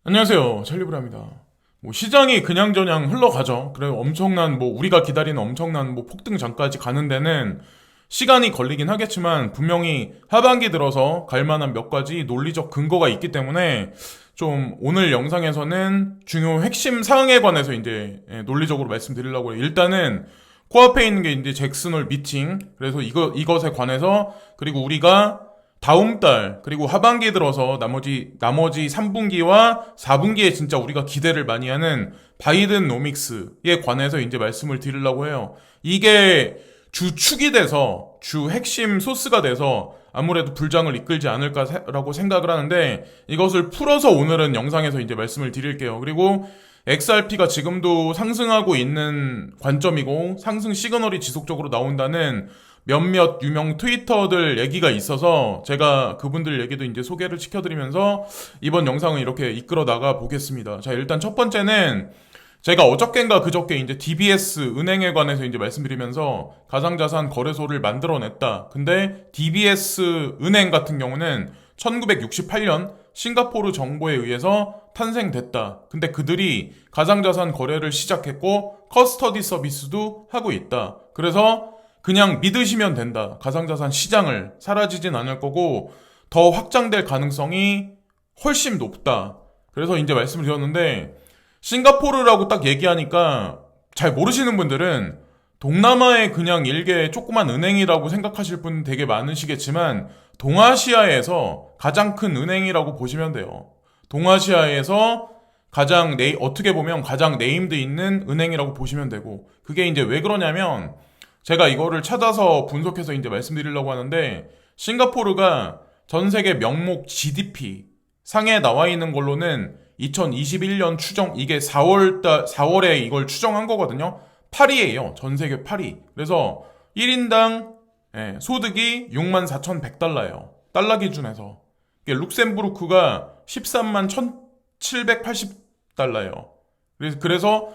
안녕하세요. 찰리브라입니다. 시장이 그냥저냥 흘러가죠. 그래 엄청난 우리가 기다리는 엄청난 폭등장까지 가는 데는 시간이 걸리긴 하겠지만 분명히 하반기 들어서 갈 만한 몇 가지 논리적 근거가 있기 때문에 좀 오늘 영상에서는 중요 핵심 사항에 관해서 이제 논리적으로 말씀드리려고 해요. 일단은 코앞에 있는 게 이제 잭슨홀 미팅. 그래서 이것에 관해서 그리고 우리가 다음 달 그리고 하반기 들어서 나머지 3분기와 4분기에 진짜 우리가 기대를 많이 하는 바이든 노믹스에 관해서 이제 말씀을 드리려고 해요. 이게 주축이 돼서 주 핵심 소스가 돼서 아무래도 불장을 이끌지 않을까라고 생각을 하는데 이것을 풀어서 오늘은 영상에서 이제 말씀을 드릴게요. 그리고 XRP가 지금도 상승하고 있는 관점이고 상승 시그널이 지속적으로 나온다는 몇몇 유명 트위터들 얘기가 있어서 제가 그분들 얘기도 이제 소개를 시켜드리면서 이번 영상을 이렇게 이끌어 나가 보겠습니다. 자, 일단 첫 번째는 제가 어저께인가 그저께 이제 DBS 은행에 관해서 이제 말씀드리면서 가상자산 거래소를 만들어냈다. 근데 DBS 은행 같은 경우는 1968년 싱가포르 정부에 의해서 탄생됐다. 근데 그들이 가상자산 거래를 시작했고 커스터디 서비스도 하고 있다. 그래서 그냥 믿으시면 된다. 가상자산 시장을 사라지진 않을 거고 더 확장될 가능성이 훨씬 높다. 그래서 이제 말씀을 드렸는데 싱가포르라고 딱 얘기하니까 잘 모르시는 분들은 동남아의 그냥 일개 조그만 은행이라고 생각하실 분 되게 많으시겠지만 동아시아에서 가장 큰 은행이라고 보시면 돼요. 동아시아에서 어떻게 보면 가장 네임드 있는 은행이라고 보시면 되고 그게 이제 왜 그러냐면 제가 이거를 찾아서 분석해서 이제 말씀드리려고 하는데 싱가포르가 전 세계 명목 GDP 상에 나와 있는 걸로는 2021년 추정 이게 4월에 이걸 추정한 거거든요. 8위예요. 전 세계 8위. 그래서 1인당 소득이 64,100달러예요. 달러 기준에서. 룩셈부르크가 13만 1,780달러예요. 그래서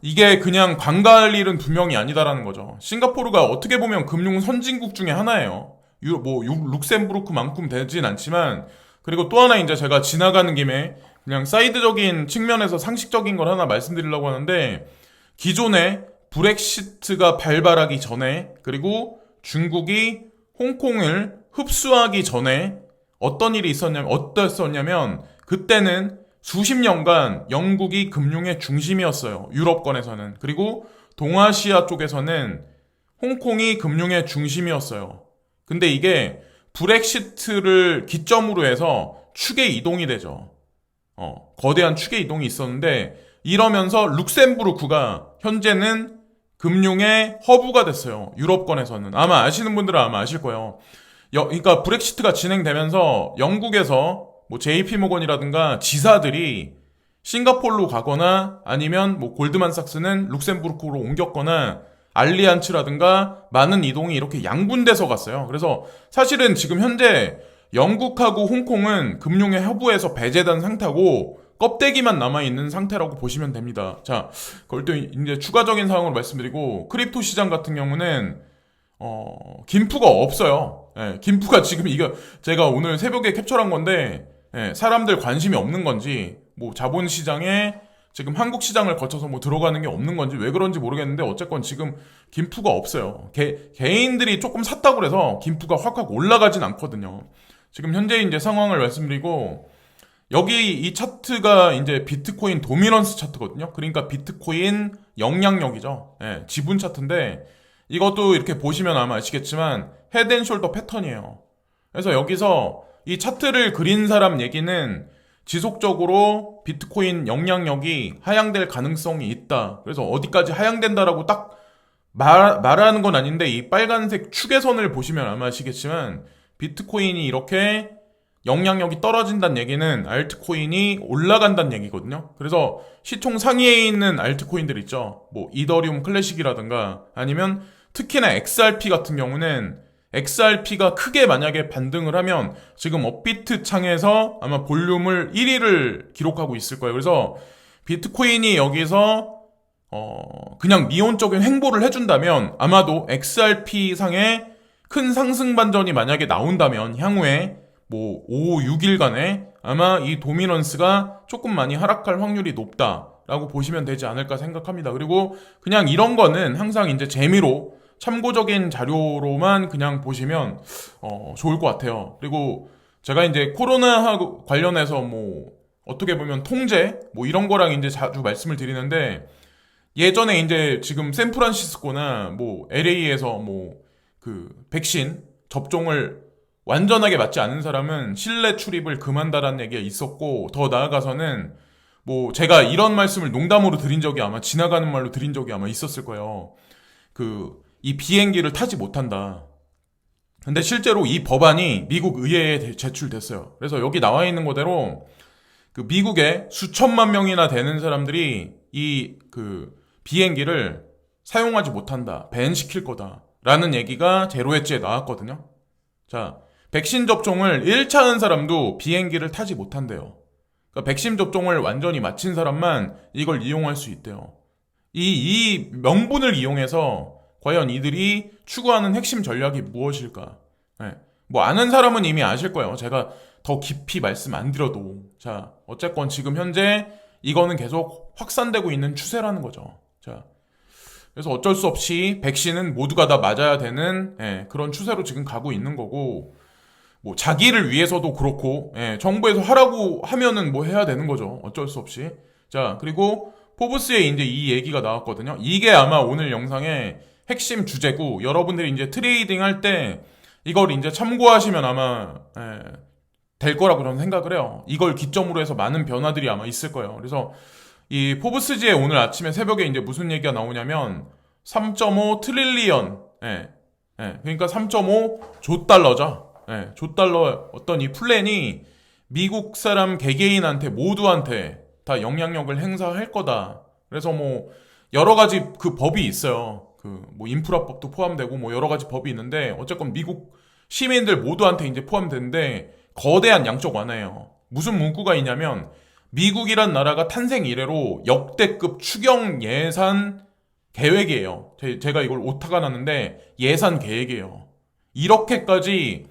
이게 그냥 관갈 일은 분명히 아니다라는 거죠. 싱가포르가 어떻게 보면 금융 선진국 중에 하나예요. 룩셈부르크만큼 되진 않지만 그리고 또 하나 이제 제가 지나가는 김에 그냥 사이드적인 측면에서 상식적인 걸 하나 말씀드리려고 하는데 기존에 브렉시트가 발발하기 전에 그리고 중국이 홍콩을 흡수하기 전에 어땠었냐면 그때는 수십 년간 영국이 금융의 중심이었어요. 유럽권에서는. 그리고 동아시아 쪽에서는 홍콩이 금융의 중심이었어요. 근데 이게 브렉시트를 기점으로 해서 축의 이동이 되죠. 거대한 축의 이동이 있었는데 이러면서 룩셈부르크가 현재는 금융의 허브가 됐어요. 유럽권에서는. 아마 아시는 분들은 아마 아실 거예요. 그러니까 브렉시트가 진행되면서 영국에서 JP모건이라든가 지사들이 싱가포르로 가거나 아니면 골드만삭스는 룩셈부르크로 옮겼거나 알리안츠라든가 많은 이동이 이렇게 양분돼서 갔어요. 그래서 사실은 지금 현재 영국하고 홍콩은 금융의 허브에서 배제된 상태고 껍데기만 남아있는 상태라고 보시면 됩니다. 자, 그걸 또 이제 추가적인 사항으로 말씀드리고 크립토 시장 같은 경우는 김프가 없어요. 김프가 지금 이거 제가 오늘 새벽에 캡처한 건데 사람들 관심이 없는 건지 자본시장에 지금 한국 시장을 거쳐서 들어가는 게 없는 건지 왜 그런지 모르겠는데 어쨌건 지금 김프가 없어요. 개인들이 조금 샀다고 그래서 김프가 확 올라가진 않거든요. 지금 현재 이제 상황을 말씀드리고 여기 이 차트가 이제 비트코인 도미넌스 차트거든요. 그러니까 비트코인 영향력이죠. 지분 차트인데 이것도 이렇게 보시면 아마 아시겠지만 헤드앤숄더 패턴이에요. 그래서 여기서 이 차트를 그린 사람 얘기는 지속적으로 비트코인 영향력이 하향될 가능성이 있다. 그래서 어디까지 하향된다라고 딱 말하는 건 아닌데 이 빨간색 축의 선을 보시면 아마 아시겠지만 비트코인이 이렇게 영향력이 떨어진다는 얘기는 알트코인이 올라간다는 얘기거든요. 그래서 시총 상위에 있는 알트코인들 있죠. 이더리움 클래식이라든가 아니면 특히나 XRP 같은 경우는 XRP가 크게 만약에 반등을 하면 지금 업비트 창에서 아마 볼륨을 1위를 기록하고 있을 거예요. 그래서 비트코인이 여기서 그냥 미온적인 행보를 해준다면 아마도 XRP 상에 큰 상승 반전이 만약에 나온다면 향후에 뭐 5, 6일간에 아마 이 도미넌스가 조금 많이 하락할 확률이 높다라고 보시면 되지 않을까 생각합니다. 그리고 그냥 이런 거는 항상 이제 재미로 참고적인 자료로만 그냥 보시면 좋을 것 같아요. 그리고 제가 이제 코로나 관련해서 뭐 어떻게 보면 통제 뭐 이런 거랑 이제 자주 말씀을 드리는데, 예전에 이제 지금 샌프란시스코나 뭐 LA에서 뭐 그 백신 접종을 완전하게 맞지 않은 사람은 실내 출입을 금한다라는 얘기가 있었고, 더 나아가서는 뭐 제가 이런 말씀을 농담으로 드린 적이 아마 지나가는 말로 드린 적이 아마 있었을 거예요. 이 비행기를 타지 못한다. 근데 실제로 이 법안이 미국 의회에 제출됐어요. 그래서 여기 나와 있는 거대로 그 미국에 수천만 명이나 되는 사람들이 이 비행기를 사용하지 못한다, 밴 시킬 거다라는 얘기가 제로 엣지에 나왔거든요. 자, 백신 접종을 1차 한 사람도 비행기를 타지 못한대요. 그러니까 백신 접종을 완전히 마친 사람만 이걸 이용할 수 있대요. 이 명분을 이용해서 과연 이들이 추구하는 핵심 전략이 무엇일까? 네. 뭐 아는 사람은 이미 아실 거예요. 제가 더 깊이 말씀 안 드려도. 자, 어쨌건 지금 현재 이거는 계속 확산되고 있는 추세라는 거죠. 자, 그래서 어쩔 수 없이 백신은 모두가 다 맞아야 되는 그런 추세로 지금 가고 있는 거고, 뭐 자기를 위해서도 그렇고, 정부에서 하라고 하면은 뭐 해야 되는 거죠. 어쩔 수 없이. 자, 그리고 포브스에 이제 이 얘기가 나왔거든요. 이게 아마 오늘 영상의 핵심 주제고, 여러분들이 이제 트레이딩 할 때 이걸 이제 참고하시면 아마 될 거라고 저는 생각을 해요. 이걸 기점으로 해서 많은 변화들이 아마 있을 거예요. 그래서 이 포브스지에 오늘 아침에 새벽에 이제 무슨 얘기가 나오냐면 3.5 트릴리언, 그러니까 3.5조 달러죠. 조 달러 어떤 이 플랜이 미국 사람 개개인한테 모두한테 다 영향력을 행사할 거다. 그래서 뭐 여러 가지 그 법이 있어요. 뭐 인프라법도 포함되고 뭐 여러 가지 법이 있는데, 어쨌건 미국 시민들 모두한테 이제 포함되는데 거대한 양적 완화예요. 무슨 문구가 있냐면 미국이란 나라가 탄생 이래로 역대급 추경 예산 계획이에요. 제가 이걸 오타가 났는데 예산 계획이에요. 이렇게까지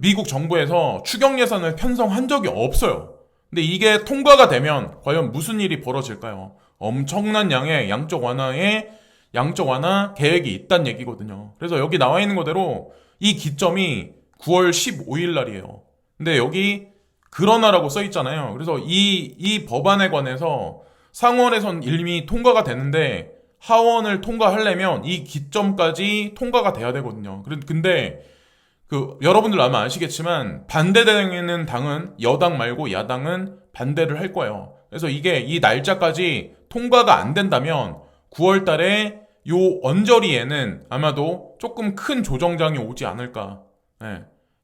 미국 정부에서 추경 예산을 편성한 적이 없어요. 근데 이게 통과가 되면 과연 무슨 일이 벌어질까요? 엄청난 양의 양적 완화 계획이 있다는 얘기거든요. 그래서 여기 나와 있는 거대로 이 기점이 9월 15일 날이에요. 근데 여기 그러나라고 써 있잖아요. 그래서 이 법안에 관해서 상원에선 이미 통과가 되는데 하원을 통과하려면 이 기점까지 통과가 돼야 되거든요. 근데 여러분들 아마 아시겠지만 반대되는 당은 여당 말고 야당은 반대를 할 거예요. 그래서 이 날짜까지 통과가 안 된다면 9월 달에 요 언저리에는 아마도 조금 큰 조정장이 오지 않을까.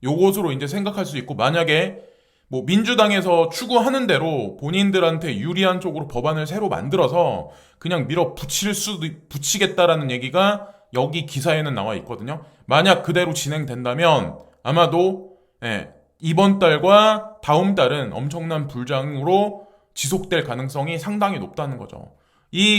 요것으로 이제 생각할 수 있고, 만약에 뭐 민주당에서 추구하는 대로 본인들한테 유리한 쪽으로 법안을 새로 만들어서 그냥 붙이겠다라는 얘기가 여기 기사에는 나와 있거든요. 만약 그대로 진행된다면 아마도 이번 달과 다음 달은 엄청난 불장으로 지속될 가능성이 상당히 높다는 거죠.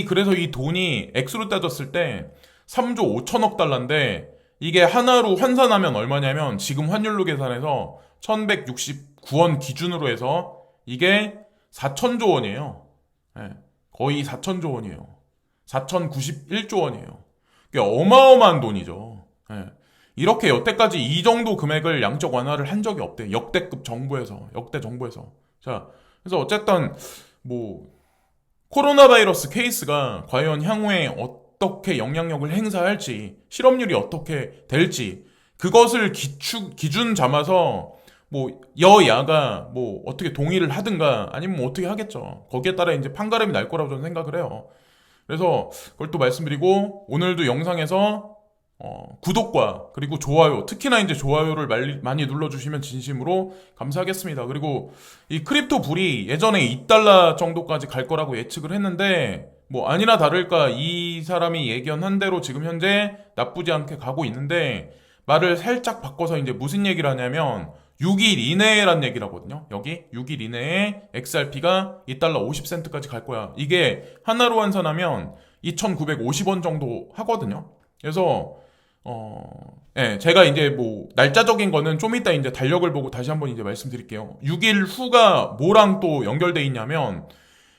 그래서 이 돈이 액수로 따졌을 때 3조 5천억 달러인데, 이게 하나로 환산하면 얼마냐면 지금 환율로 계산해서 1169원 기준으로 해서 이게 4천조 원이에요. 거의 4천조 원이에요. 4,091조 원이에요. 이게 어마어마한 돈이죠. 이렇게 여태까지 이 정도 금액을 양적 완화를 한 적이 없대. 역대 정부에서. 자, 그래서 어쨌든 뭐 코로나 바이러스 케이스가 과연 향후에 어떻게 영향력을 행사할지, 실업률이 어떻게 될지, 그것을 기준 삼아서 뭐 여야가 뭐 어떻게 동의를 하든가 아니면 뭐 어떻게 하겠죠. 거기에 따라 이제 판가름이 날 거라고 저는 생각을 해요. 그래서 그걸 또 말씀드리고, 오늘도 영상에서 구독과 그리고 좋아요, 특히나 이제 좋아요를 많이 눌러주시면 진심으로 감사하겠습니다. 그리고 이 크립토 불이 예전에 2달러 정도까지 갈 거라고 예측을 했는데, 뭐 아니나 다를까 이 사람이 예견한 대로 지금 현재 나쁘지 않게 가고 있는데, 말을 살짝 바꿔서 이제 무슨 얘기를 하냐면 6일 이내라는 얘기를 하거든요. 여기 6일 이내에 XRP가 2달러 50센트까지 갈 거야. 이게 하나로 환산하면 2,950원 정도 하거든요. 그래서 제가 이제 뭐 날짜적인 거는 좀 이따 이제 달력을 보고 다시 한번 이제 말씀드릴게요. 6일 후가 뭐랑 또 연결돼 있냐면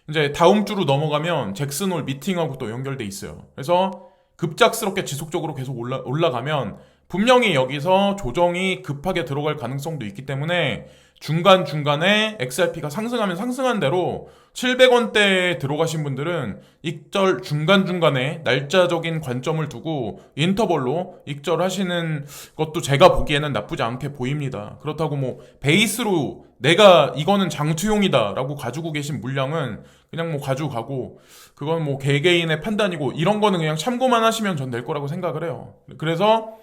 이제 다음 주로 넘어가면 잭슨홀 미팅하고 또 연결돼 있어요. 그래서 급작스럽게 지속적으로 계속 올라가면 분명히 여기서 조정이 급하게 들어갈 가능성도 있기 때문에 중간중간에 XRP가 상승하면 상승한 대로 700원대에 들어가신 분들은 익절 중간중간에 날짜적인 관점을 두고 인터벌로 익절하시는 것도 제가 보기에는 나쁘지 않게 보입니다. 그렇다고 뭐 베이스로 내가 이거는 장투용이다 라고 가지고 계신 물량은 그냥 뭐 가지고 가고 그건 뭐 개개인의 판단이고 이런 거는 그냥 참고만 하시면 전 될 거라고 생각을 해요. 그래서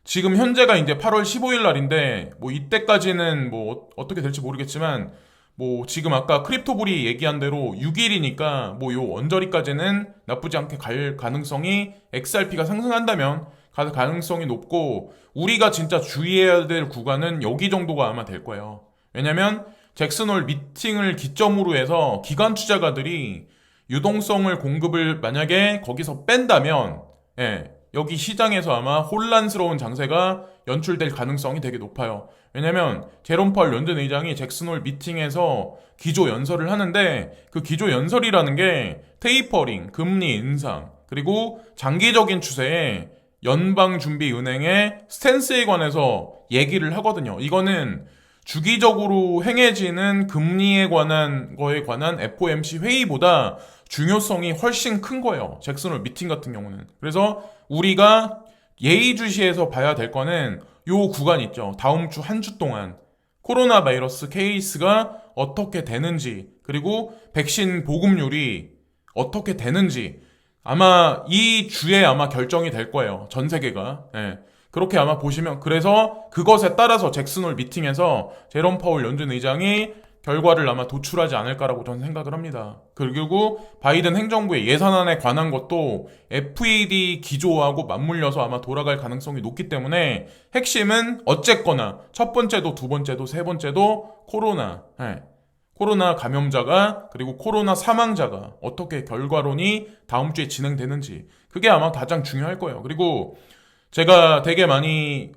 지금 현재가 이제 8월 15일 날인데 뭐 이때까지는 뭐 어떻게 될지 모르겠지만 뭐 지금 아까 크립토불이 얘기한 대로 6일이니까 뭐 요 언저리까지는 나쁘지 않게 갈 가능성이 XRP가 상승한다면 갈 가능성이 높고 우리가 진짜 주의해야 될 구간은 여기 정도가 아마 될 거예요. 왜냐면 잭슨홀 미팅을 기점으로 해서 기관 투자가들이 유동성을 공급을 만약에 거기서 뺀다면 여기 시장에서 아마 혼란스러운 장세가 연출될 가능성이 되게 높아요. 왜냐면 제롬 파월 런던 의장이 잭슨홀 미팅에서 기조 연설을 하는데 그 기조 연설이라는 게 테이퍼링, 금리 인상, 그리고 장기적인 추세에 연방준비은행의 스탠스에 관해서 얘기를 하거든요. 이거는 주기적으로 행해지는 금리에 관한 거에 관한 FOMC 회의보다 중요성이 훨씬 큰 거예요. 잭슨홀 미팅 같은 경우는. 그래서 우리가 예의주시해서 봐야 될 거는 요 구간 있죠. 다음 주 한 주 동안 코로나 바이러스 케이스가 어떻게 되는지 그리고 백신 보급률이 어떻게 되는지 아마 이 주에 아마 결정이 될 거예요. 전 세계가. 그렇게 아마 보시면 그래서 그것에 따라서 잭슨홀 미팅에서 제롬 파월 연준 의장이 결과를 아마 도출하지 않을까라고 저는 생각을 합니다. 그리고 바이든 행정부의 예산안에 관한 것도 FED 기조하고 맞물려서 아마 돌아갈 가능성이 높기 때문에 핵심은 어쨌거나 첫 번째도 두 번째도 세 번째도 코로나 감염자가 그리고 코로나 사망자가 어떻게 결과론이 다음 주에 진행되는지 그게 아마 가장 중요할 거예요. 그리고 제가 되게 많이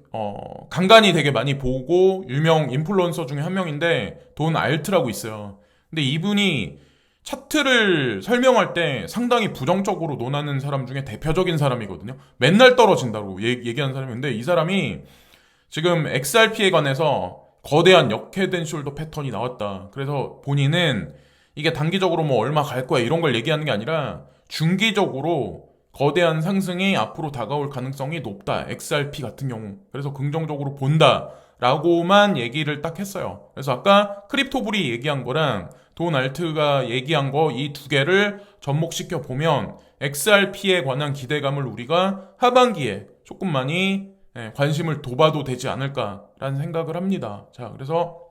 간간히 되게 많이 보고 유명 인플루언서 중에 한 명인데 돈 알트라고 있어요. 근데 이분이 차트를 설명할 때 상당히 부정적으로 논하는 사람 중에 대표적인 사람이거든요. 맨날 떨어진다고 얘기하는 사람인데 이 사람이 지금 XRP에 관해서 거대한 역헤드 숄더 패턴이 나왔다. 그래서 본인은 이게 단기적으로 뭐 얼마 갈 거야 이런 걸 얘기하는 게 아니라 중기적으로 거대한 상승이 앞으로 다가올 가능성이 높다. XRP 같은 경우. 그래서 긍정적으로 본다. 라고만 얘기를 딱 했어요. 그래서 아까 크립토불이 얘기한 거랑 돈 알트가 얘기한 거 이 두 개를 접목시켜 보면 XRP에 관한 기대감을 우리가 하반기에 조금 많이 관심을 둬봐도 되지 않을까라는 생각을 합니다. 자, 그래서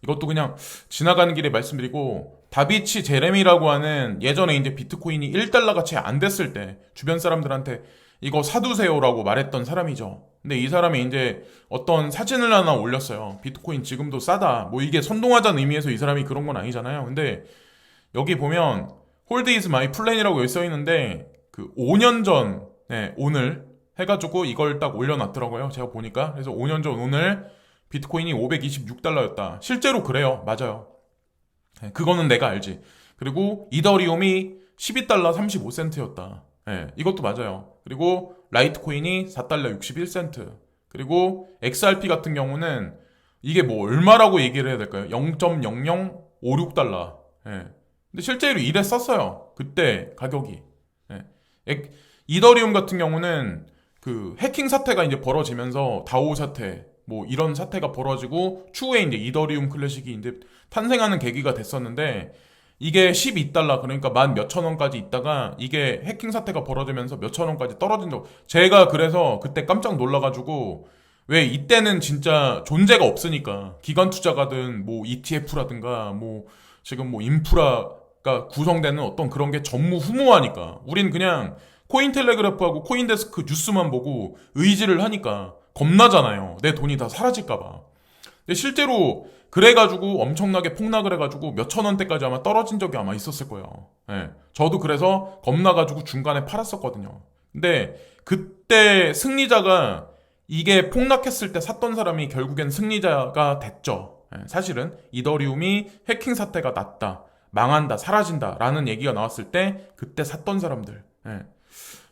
이것도 그냥 지나가는 길에 말씀드리고 다비치 제레미라고 하는 예전에 이제 비트코인이 1달러 가치 안 됐을 때 주변 사람들한테 이거 사두세요라고 말했던 사람이죠. 근데 이 사람이 이제 어떤 사진을 하나 올렸어요. 비트코인 지금도 싸다. 뭐 이게 선동하자는 의미에서 이 사람이 그런 건 아니잖아요. 근데 여기 보면 hold is my plan이라고 여기 써 있는데 그 5년 전 오늘 해가지고 이걸 딱 올려놨더라고요. 제가 보니까. 그래서 5년 전 오늘 비트코인이 526달러였다. 실제로 그래요. 맞아요. 그거는 내가 알지. 그리고 이더리움이 12달러 35센트였다. 이것도 맞아요. 그리고 라이트코인이 4달러 61센트. 그리고 XRP 같은 경우는 이게 뭐 얼마라고 얘기를 해야 될까요? 0.0056달러. 근데 실제로 이랬었어요. 그때 가격이. 이더리움 같은 경우는 그 해킹 사태가 이제 벌어지면서 다오 사태 뭐 이런 사태가 벌어지고 추후에 이제 이더리움 클래식이 이제 탄생하는 계기가 됐었는데 이게 12달러 그러니까 만 몇천 원까지 있다가 이게 해킹 사태가 벌어지면서 몇천 원까지 떨어진 적 제가 그래서 그때 깜짝 놀라가지고 왜 이때는 진짜 존재가 없으니까 기관 투자가든 뭐 ETF라든가 뭐 지금 뭐 인프라가 구성되는 어떤 그런 게 전무후무하니까 우린 그냥 코인텔레그래프하고 코인데스크 뉴스만 보고 의지를 하니까 겁나잖아요. 내 돈이 다 사라질까봐. 근데 실제로 그래가지고 엄청나게 폭락을 해가지고 몇천 원대까지 아마 떨어진 적이 아마 있었을 거예요. 저도 그래서 겁나가지고 중간에 팔았었거든요. 근데 그때 승리자가 이게 폭락했을 때 샀던 사람이 결국엔 승리자가 됐죠. 사실은 이더리움이 해킹 사태가 났다, 망한다, 사라진다 라는 얘기가 나왔을 때 그때 샀던 사람들.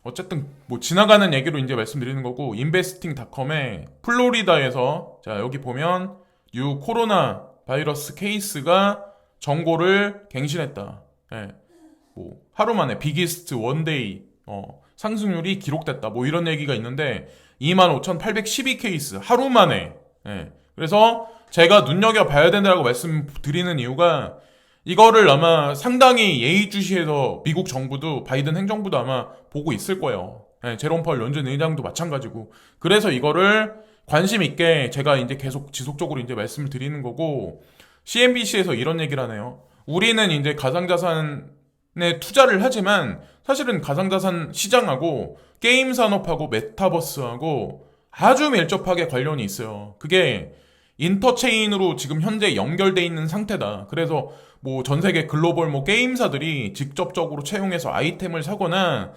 어쨌든 뭐 지나가는 얘기로 이제 말씀드리는 거고, 인베스팅닷컴에 플로리다에서 자 여기 보면 뉴 코로나 바이러스 케이스가 정보를 갱신했다. 뭐 하루 만에 비기스트 원데이 상승률이 기록됐다, 뭐 이런 얘기가 있는데 25,812 케이스 하루 만에. 그래서 제가 눈여겨봐야 된다고 말씀드리는 이유가, 이거를 아마 상당히 예의주시해서 미국 정부도, 바이든 행정부도 아마 보고 있을 거예요. 제롬 파월 연준 의장도 마찬가지고. 그래서 이거를 관심 있게 제가 이제 계속 지속적으로 이제 말씀을 드리는 거고, CNBC에서 이런 얘기를 하네요. 우리는 이제 가상자산에 투자를 하지만 사실은 가상자산 시장하고 게임 산업하고 메타버스하고 아주 밀접하게 관련이 있어요. 그게 인터체인으로 지금 현재 연결돼 있는 상태다. 그래서 뭐 전 세계 글로벌 뭐 게임사들이 직접적으로 채용해서 아이템을 사거나,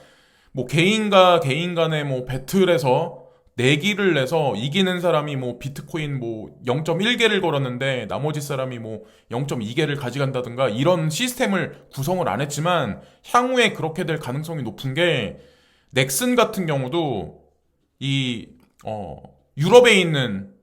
뭐 개인과 개인 간의 뭐 배틀에서 내기를 내서 이기는 사람이 뭐 비트코인 뭐 0.1개를 걸었는데 나머지 사람이 뭐 0.2개를 가져간다든가, 이런 시스템을 구성을 안 했지만 향후에 그렇게 될 가능성이 높은 게, 넥슨 같은 경우도 이 유럽에 있는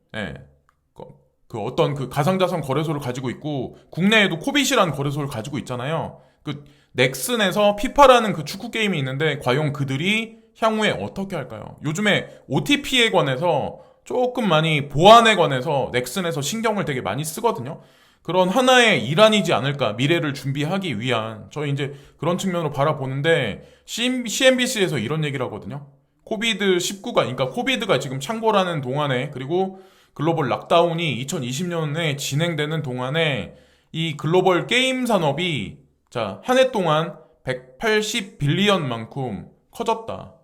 그 어떤 그 가상자산 거래소를 가지고 있고, 국내에도 코빗이라는 거래소를 가지고 있잖아요. 그 넥슨에서 피파라는 그 축구 게임이 있는데 과연 그들이 향후에 어떻게 할까요? 요즘에 OTP에 관해서 조금 많이, 보안에 관해서 넥슨에서 신경을 되게 많이 쓰거든요. 그런 하나의 일환이지 않을까, 미래를 준비하기 위한. 저희 이제 그런 측면으로 바라보는데, CNBC에서 이런 얘기를 하거든요. 코비드19가, 그러니까 코비드가 지금 창궐하는 동안에, 그리고 글로벌 락다운이 2020년에 진행되는 동안에 이 글로벌 게임 산업이 자, 한 해 동안 180빌리언만큼 커졌다.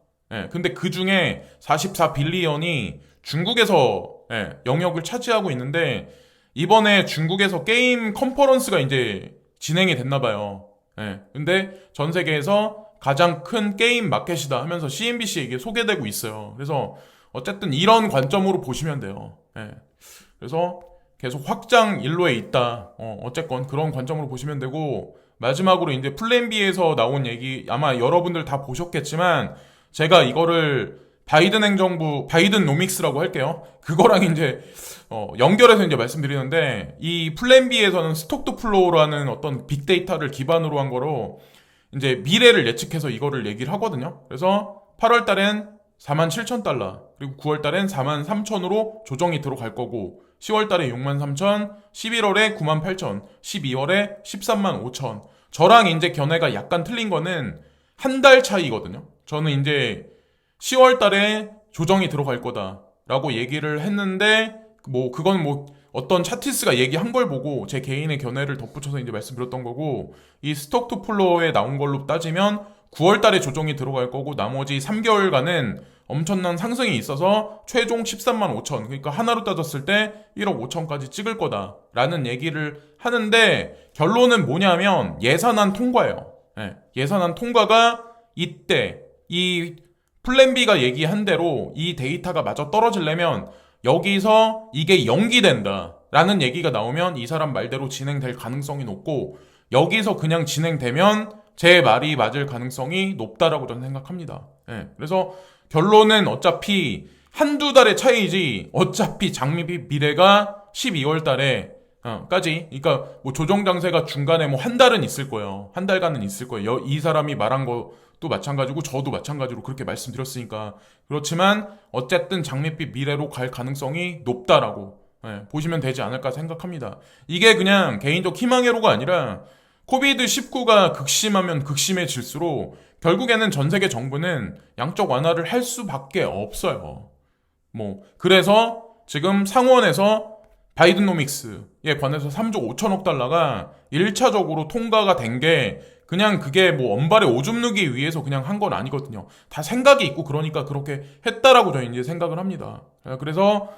근데 그 중에 44빌리언이 중국에서 영역을 차지하고 있는데, 이번에 중국에서 게임 컨퍼런스가 이제 진행이 됐나 봐요. 근데 전 세계에서 가장 큰 게임 마켓이다 하면서 CNBC에 이게 소개되고 있어요. 그래서 어쨌든 이런 관점으로 보시면 돼요. 그래서 계속 확장 일로에 있다. 어쨌건 그런 관점으로 보시면 되고, 마지막으로 이제 플랜 B에서 나온 얘기, 아마 여러분들 다 보셨겠지만 제가 이거를 바이든 행정부, 바이든 노믹스라고 할게요. 그거랑 이제 연결해서 이제 말씀드리는데, 이 플랜 B에서는 스톡 투 플로우라는 어떤 빅데이터를 기반으로 한 거로 이제 미래를 예측해서 이거를 얘기를 하거든요. 그래서 8월 달엔 47,000달러, 그리고 9월 달엔 43,000으로 조정이 들어갈 거고, 10월 달에 63,000, 11월에 98,000, 12월에 135,000. 저랑 이제 견해가 약간 틀린 거는 한 달 차이거든요. 저는 이제 10월 달에 조정이 들어갈 거다라고 얘기를 했는데, 뭐 그건 뭐 어떤 차티스가 얘기한 걸 보고 제 개인의 견해를 덧붙여서 이제 말씀드렸던 거고, 이 스톡 투 플로어에 나온 걸로 따지면 9월 달에 조정이 들어갈 거고, 나머지 3개월간은 엄청난 상승이 있어서 최종 135,000, 그러니까 하나로 따졌을 때 1억 5천까지 찍을 거다라는 얘기를 하는데, 결론은 뭐냐면 예산안 통과예요. 예산안 통과가 이때 이 플랜 B가 얘기한 대로 이 데이터가 마저 떨어지려면 여기서 이게 연기된다 라는 얘기가 나오면 이 사람 말대로 진행될 가능성이 높고, 여기서 그냥 진행되면 제 말이 맞을 가능성이 높다라고 저는 생각합니다. 그래서 결론은 어차피 한두 달의 차이지, 어차피 장밋빛 미래가 12월 달에 까지, 그러니까 뭐 조정 장세가 중간에 뭐 한 달은 있을 거예요. 한 달간은 있을 거예요. 이 사람이 말한 것도 마찬가지고 저도 마찬가지로 그렇게 말씀드렸으니까. 그렇지만 어쨌든 장밋빛 미래로 갈 가능성이 높다라고 보시면 되지 않을까 생각합니다. 이게 그냥 개인적 희망회로가 아니라, 코비드19가 극심하면 극심해질수록 결국에는 전 세계 정부는 양적 완화를 할 수밖에 없어요. 뭐 그래서 지금 상원에서 바이든노믹스, 관해서 3조 5천억 달러가 1차적으로 통과가 된 게 그냥 그게 뭐 언발에 오줌 누기 위해서 그냥 한 건 아니거든요. 다 생각이 있고 그러니까 그렇게 했다라고 저는 이제 생각을 합니다. 그래서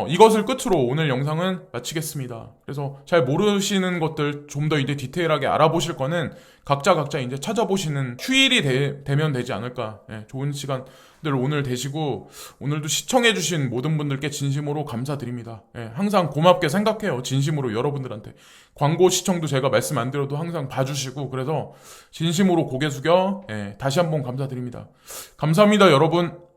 이것을 끝으로 오늘 영상은 마치겠습니다. 그래서 잘 모르시는 것들 좀 더 이제 디테일하게 알아보실 거는 각자 이제 찾아보시는 휴일이 되면 되지 않을까. 좋은 시간들 오늘 되시고 오늘도 시청해주신 모든 분들께 진심으로 감사드립니다. 항상 고맙게 생각해요. 진심으로 여러분들한테. 광고 시청도 제가 말씀 안 드려도 항상 봐주시고 그래서 진심으로 고개 숙여 다시 한번 감사드립니다. 감사합니다 여러분.